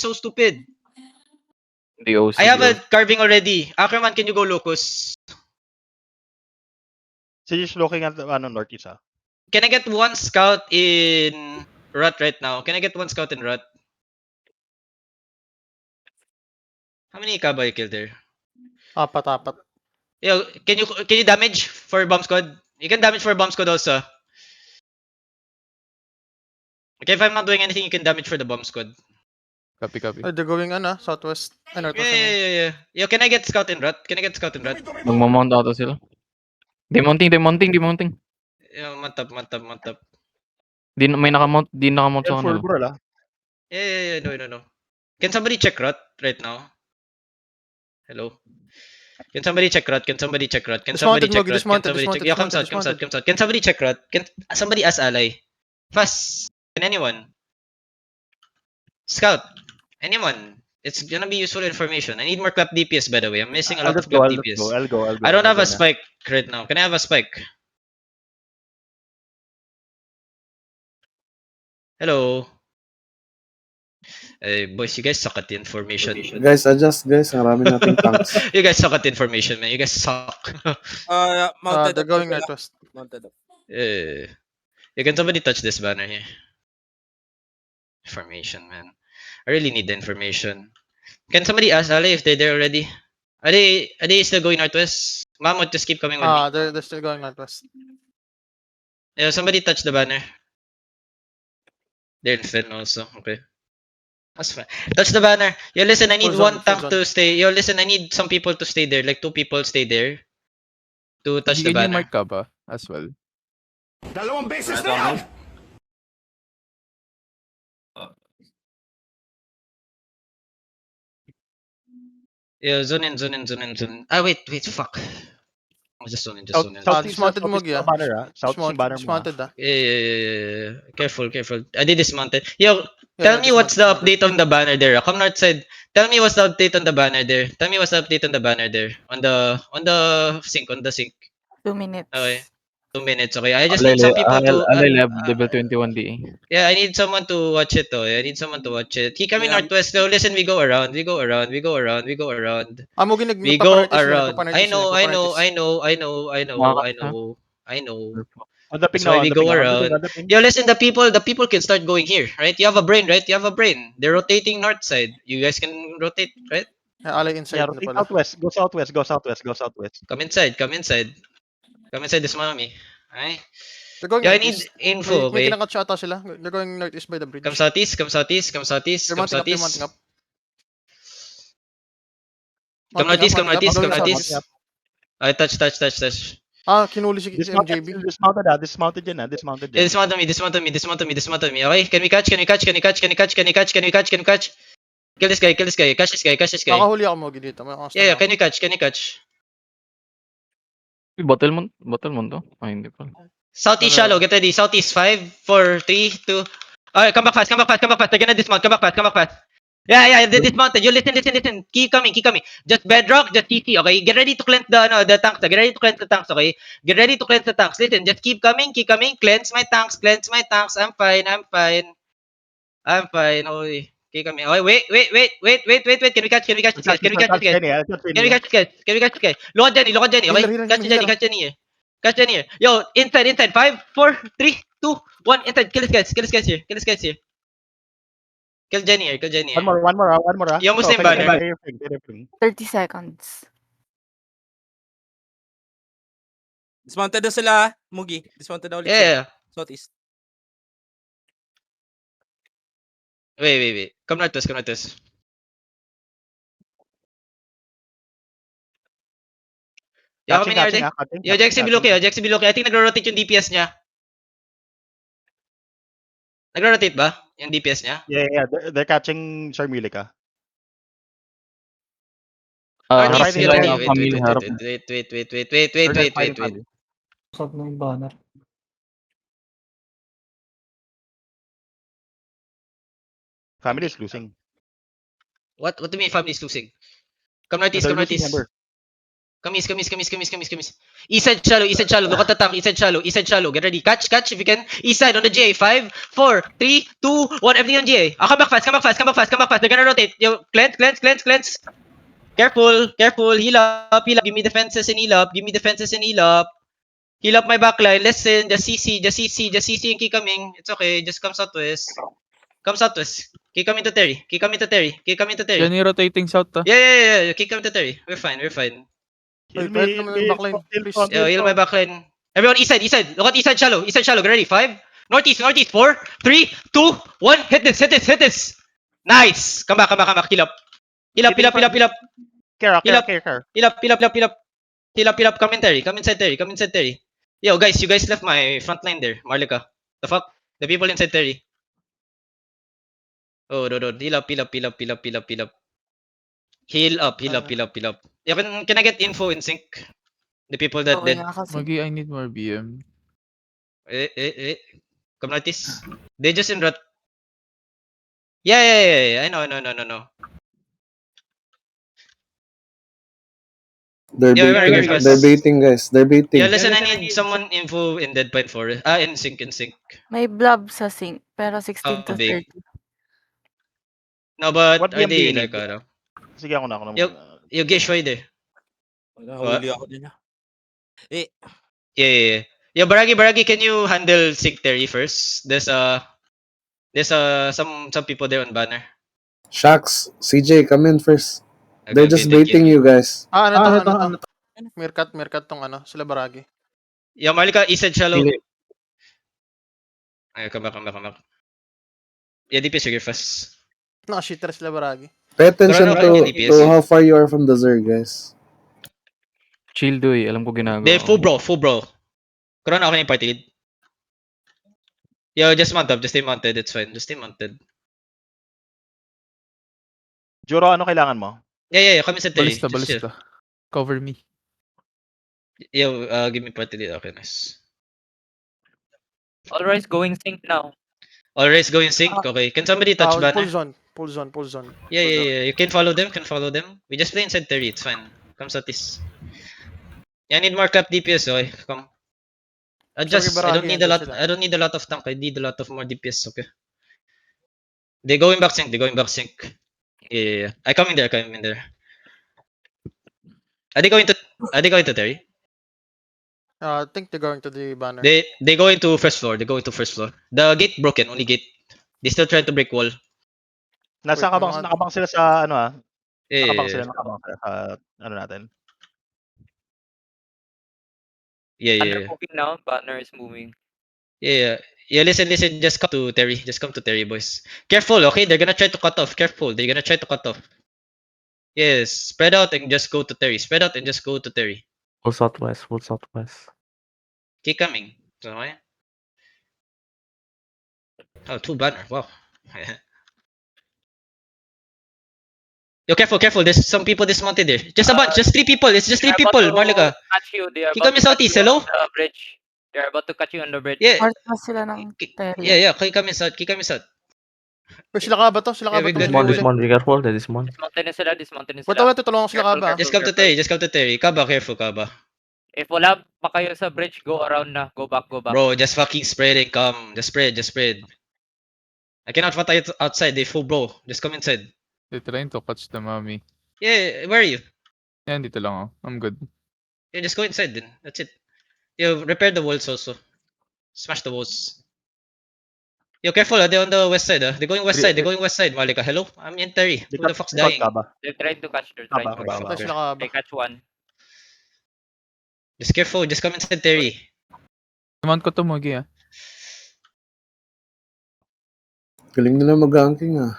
so stupid. The OC. I have a carving already. Ackerman, can you go Locus? So just looking at the northeast, ah. Can I get one scout in Rut right now? Can I get one scout in Rut? How many Ikaba you killed there? Apat. Yo, can you damage for bomb squad? You can damage for bomb squad also. Okay, if I'm not doing anything, you can damage for the bomb squad. Copy. They're going southwest. Northwest. Yeah. Yo, can I get scout in Rut? Can I get scout in Rut? Magmamount ata sila. Demounting. Yo, mantap. May nakamount sa Full kanila. bro, ah. Yeah, no. Can somebody check Rut right now? Hello? Can somebody check Rut? Can somebody check Rut? Yo, comes out. Can somebody check Rut? Can somebody ask ally? Fast. Can anyone? Scout. Anyone? It's gonna be useful information. I need more clap DPS, by the way. I'm missing a lot of clap DPS. I'll go. I don't have a spike right now. Can I have a spike? Hello? Hey, boys, you guys suck at the information. Guys, adjust guys. Ang rami nating tanks. You guys suck at information, man. You guys suck. They're going northwest. Mounted up. Can somebody touch this banner here? Information, man. I really need the information. Can somebody ask Ali if they're there already? Are they still going northwest? Mammoth, just keep coming with me. They're still going northwest. Yeah, somebody touch the banner. They're in Fen also. Okay. That's fine. Touch the banner. Yo, listen, I need Full one zone, tank full to stay. Yo, listen, I need some people to stay there. Like 2 people stay there. To touch the Can you banner. mark ka ba as well? Dalawang beses na yan! Yeah, zone in. Ah, wait, fuck. Just zone in. Dismounted mo, yeah. Banner, ah. South banner mo. Dismounted, Yeah. Careful. I did dismounted. Yo, tell me what's the update on the banner there. Come north side. Tell me what's the update on the banner there. On the sync. 2 minutes. Okay. 2 minutes. Okay. I just need some people to. Level 21 DA. Yeah, I need someone to watch it. Keep coming northwest. So listen, we go around. We go around. We go around. We go around. I know. Adapting That's why now, we go adapting now. around. Adapting. Yo, listen, the people can start going here, right? You have a brain, right? They're rotating north side. You guys can rotate, right? Ali inside. Yeah, rotate southwest. Go southwest. Come inside. Come inside this mommy. Alright? They're going Yeah, I need northeast. info, May okay? kinakat siya ata sila. They're going northeast by the bridge. Come southeast. They're mounting up. Come northeast. I touch. Kinuli si MJB. Dismounted yan. Yeah, dismount on me. Okay? Can we catch? Kill this guy. Catch this guy. Nakahuli ako, Mogi, dito. Yeah, can you catch? Battle mo to? Ay, hindi pa. Southeast shallow, get ready. Southeast, 5, 4, 3, 2. Alright, come back fast. They're gonna dismount. Come back fast. Yeah, they dismounted. You listen. Keep coming. Just bedrock, just TC, okay? Get ready to cleanse the tanks. Get ready to cleanse the tanks, okay? Listen, just keep coming. Cleanse my tanks. I'm fine. Okay. Keep coming. Okay, wait. Can we catch this guy? Can we catch this guy? Look at Jenny, okay? Catch Jenny here. Yo, inside. 5, 4, 3, 2, 1. Inside. Kill this guys here. Kill Jenny here. One more. Yung Muslim banner. 30 seconds. Dismounted na sila, Mugi. Dismounted na ulit. Yeah. Southeast. Wait. Come northwest. Yo, kami ni RD. Yo, Jexy Biloki. I think nagro-rotate yung DPS niya. Nagro-rotate ba yung DPS niya? Yeah. They're catching Sharmilika. Wait. Sab na yung banner. Family is losing. What do you mean family is losing? Come northeast. Come east, come east, come east, come east, come east, come east. East side shallow, east side shallow. Look at the tank, east side shallow, east side shallow. Get ready. Catch if you can. East side on the GA. 5, 4, 3, 2, 1. Everything on GA. Come back fast, come back fast, come back fast, come back fast. They're gonna rotate. Yo, cleanse. Careful. Heal up. Give me defenses and heal up. Heal up my backline. Listen, just CC and keep coming. It's okay. Just come southwest. Keep coming to Terry. Yan yung rotating south Yeah. Keep coming to Terry. We're fine. Heal Kahit me, kami yung backline, heal please. front, Yo, heal front. my backline. Everyone, east side. Look at east side shallow. Get ready. 5. Northeast. 4, 3, 2, 1. Hit this. Nice. Come back. Heal up. Care. Heal up. Come inside Terry. Yo, guys, you guys left my front line there. Marlika. The fuck? The people inside Terry. Oh, no. Heal up. Heal up. Yeah, can I get info in sync? The people that Okay did. na kasi. Magi, I need more BM. Come notice. They just in rot. Yeah. I know. They're Yeah, very baiting. good, They're guys. baiting, guys. They're baiting. Yeah, listen, I need someone info in Dead Point 4. In sync. May blob sa sync, pero 16 How to big? 30. No, but What are BM do you they need? like, Sige, ako na Yo. muna. Yung Gish, why there? Nahuli ako din. Yeah. Yo, Baragi, can you handle sync Terry first? There's some people there on banner. Shax, CJ, come in first. Okay, They're just thank baiting you guys. Ano to? Meerkat tong sila Baragi. Yo, Marlika, east side shallow. Pili. Ay, come back. Yeah, DP sugar fast. Naka-shitter sila Baragi. Pay attention Pero ano, DPS? to how far you are from the Zerg, guys. Chill do alam ko ginagawa. They full bro. Corona ako na yung party lead. Yo, just mount up. Just stay mounted. It's fine. Just stay mounted. Juro, ano kailangan mo? Yeah. Come inside Terry. Balista. Cover me. Yo, give me party lead. Okay, nice. All right, going sync now. All race going sync. Okay. Can somebody touch banner? Pull zone. Yeah. You can follow them. We just play inside Terry. It's fine. Come Satis. Yeah, I need more cap DPS. Okay, come. I don't need a lot. I don't need a lot of tank. I need a lot of more DPS. Okay. They going back sync. Yeah. I come in there. Are they going to Terry? I think they're going to the banner. They go into first floor. The gate broken. Only gate. They still trying to break wall. Nakabang sila sa ano Nakabang Yeah. sila sa ano natin. Yeah. Banner moving now. Banner is moving. Yeah. Listen. Just come to Terry, boys. Careful, okay? They're gonna try to cut off. Careful. They're gonna try to cut off. Yes. Spread out and just go to Terry. Full southwest. Keep coming. Okay? Oh, 2 banner. Wow. Yo, careful. There's some people dismounted there. Just a bunch. Just 3 people. It's just 3 people. Marlika. Catch you. They are Keep about coming to catch southeast. you Hello? on the bridge. They are about to catch you on the bridge. Yeah. North na sila ng Terry. Yeah. Keep coming south. Pero sila ka ba to? Yeah, we good. Be careful. This one. Dismounted na sila. Wait, tutulungan ko sila ka ba? Just come to Terry. Kaba, careful, Kaba. If wala pa kayo sa bridge, go around na. Go back. Bro, just fucking spread and come. Just spread. I cannot fight outside. They full bro. Just come inside. They're trying to catch the mommy. Yeah, where are you? Yan, dito lang ako. I'm good. Yeah, just go inside then. That's it. Yo, repair the walls also. Smash the walls. Yo, careful, they're on the west side. They're going west side, Malika. Hello? I'm in Terry. Who the fuck's dying? They're trying to catch. Kaba. Patay sila ka ba? They catch one. Just careful, just come inside Terry. Command ko to, Mogi, Galing nila mag-ganking, ah.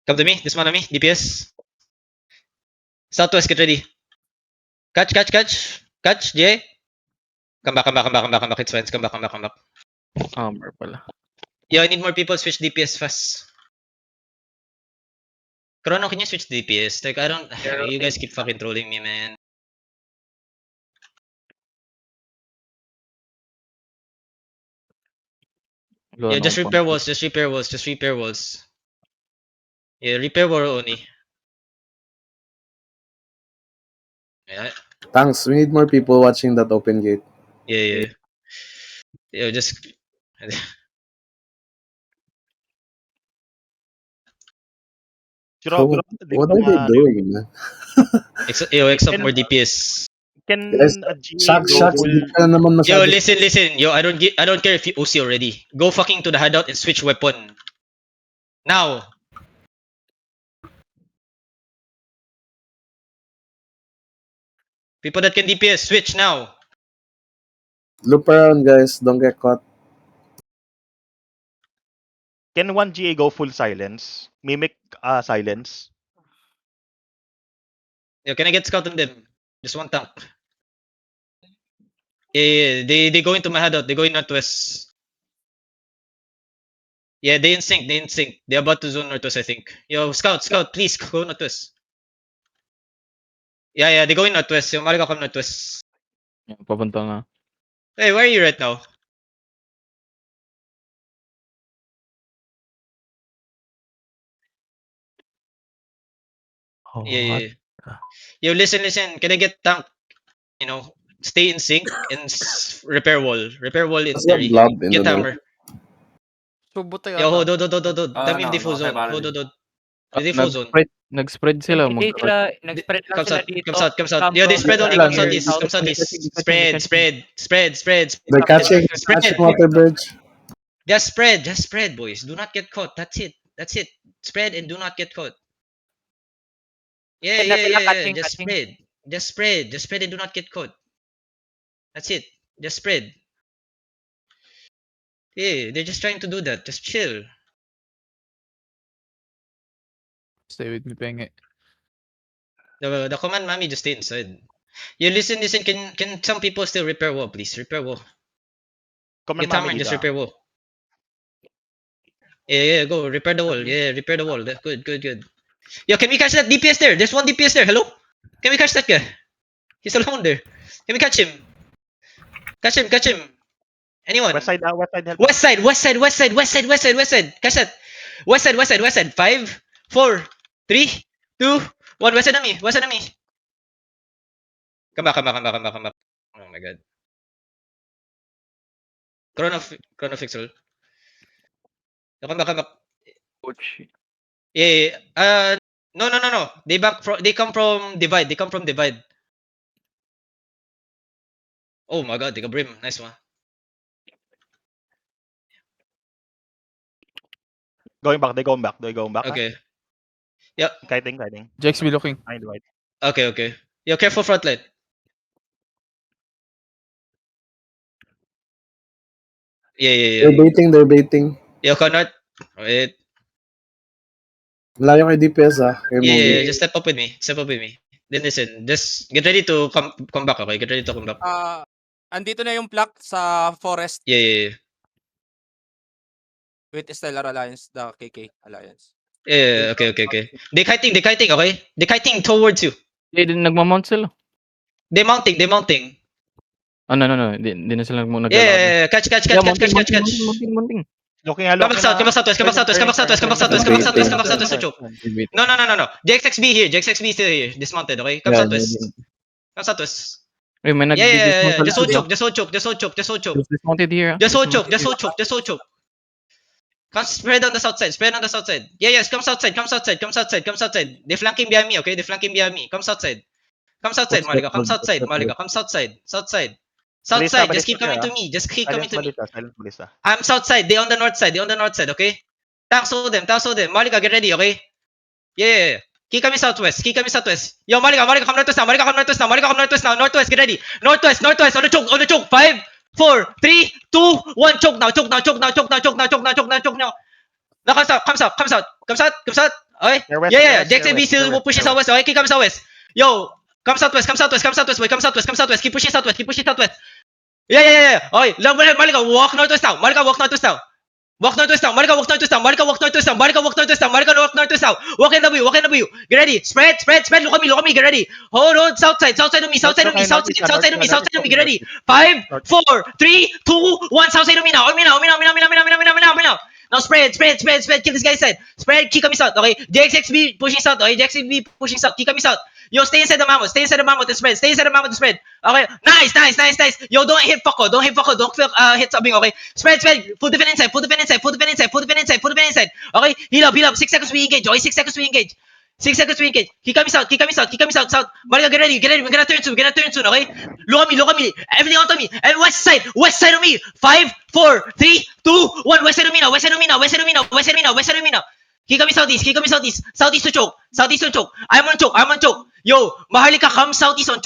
Come to me, this man on me, DPS. Southwest, get ready. Catch, Jay. Come back. It's fine. Come back. Armor pala. Yo, I need more people switch DPS fast. Chrono, can you switch DPS? Like, I don't. You guys keep fucking trolling me, man. Yeah, just repair walls. Yeah, repair wall only. Yeah, Thanks. We need more people watching that open gate. yeah. Yo, just Juro, What are they doing, man? except more DPS. Can Guys, a GA Shocks, go Shocks, full? di ka na naman Yo, masyado. listen. Yo, I don't care if you OC already. Go fucking to the hideout and switch weapon. Now. People that can DPS, switch now. Loop around, guys. Don't get caught. Can one GA go full silence? Mimic silence. Yo, can I get scout on them? Just one tank. Yeah. They go into my hideout. They go in northwest. Yeah, they in sync. They're about to zone northwest, I think. Yo, scout, please go northwest. Yeah, they go in northwest. Yo, Malika come northwest. Papunta nga. Hey, where are you right now? Yeah. Yo, listen. Can I get tank? You know, stay in sync and repair wall. Repair wall in What's that theory. blob in Get the hammer. Subo tayo Yo, ata. hold. Tell me if diffuse zone. Hold. Diffuse zone. Nag-spread sila. Hindi sila, nag-spread lang Comes sila out. dito. Comes out. Come Yo, they from spread only. here, Comes out east. south. Comes out east. Catching. Spread. They're catching Spread. water bridge. Just spread, boys. Do not get caught. That's it. Spread and do not get caught. Yeah. Catching. Just spread and do not get caught. That's it. Just spread. Yeah, they're just trying to do that. Just chill. Stay with me, Penge. The command mami just stay inside. You listen. Can some people still repair wall, please? Repair wall. Command Get hammer, Mami just dito. repair wall. Yeah, go. Repair the wall. Yeah, repair the wall. Good. Yo, can we catch that DPS there? There's one DPS there. Hello? Can we catch that guy? He's alone there. Can we catch him? Catch him. Anyone? West side help. West side. Catch that. West side. 5, 4, 3, 2, 1. West side enemy. Come back. Oh my god. Chrono fix all. Come back. Yeah. No. They come from divide. Oh my god, they got brim. Nice one. They're going back. Okay. Kiting. Jax be looking. Behind white. Okay. Yo, careful front line. Yeah. They're baiting. Yo, Connor. Wait. Malayo kay DPS, ah. Kay Mogi. Yeah. Just step up with me. Then listen. Just get ready to come back, okay? Get ready to come back. Andito na yung plak sa forest Yeah. with Stellar Alliance, the KK Alliance. Yeah, okay. They kiting, okay? They kiting towards you. Nagmamount sila. They mounting. No. Di na sila nagmamount. Yeah. Catch. Mounting. Looking Come back southwest. To choke. No. JXXB here. JXXB still here. Dismounted, okay? Come southwest. May Yeah. Just hold choke. Dismounted here. Just hold choke. Come spread on the south side. Yes. Come southside. They're flanking behind me, okay? Come southside, Malika. Come southside. Southside. Just keep coming to me. Silence balista. I'm southside. They on the north side. Okay? Tanks hold them. Malika, get ready, okay? Yeah. Keep coming southwest. Yo, Malika, come northwest now. Northwest, get ready. Northwest, on the choke. 5, 4, 3, 2, 1. Choke now. Now comes out. Okay? They're west, Yeah. they're JXB west, still they're pushing west. southwest. Okay, keep coming southwest. Yo, come southwest, boy. Come southwest. Keep pushing southwest. Yeah. Okay, Malika, walk northwest now. Malika, walk northwest now. Walk northwest now. Walk in the view. Get ready. Spread. Look at me. Get ready. Hold. Southside of me. Get ready. 5, 4, 3, 2, 1. Southside of me now. Now spread. Kill this guy inside. Spread. Keep coming south. Okay. JXXB pushing south. Keep coming south. Yo, stay inside the mammoth. Stay inside the mammoth and spread. Stay inside the mammoth and spread. Okay. Nice. Yo, don't hit Fako. Don't hit Fako. Don't hit Sabing, okay? Spread. Full defend inside. Okay? Heal up. 6 seconds we engage. Okay, 6 seconds we engage. 6 seconds we engage. He coming south. South. Mario, get ready. We're gonna turn soon, okay? Look at me. Everything onto me. And west side of me. 5, 4, 3, 2, 1. West side of me now. He coming southeast. Southeast to choke. I'm on choke. Yo, Maharlika, come southeast on choke.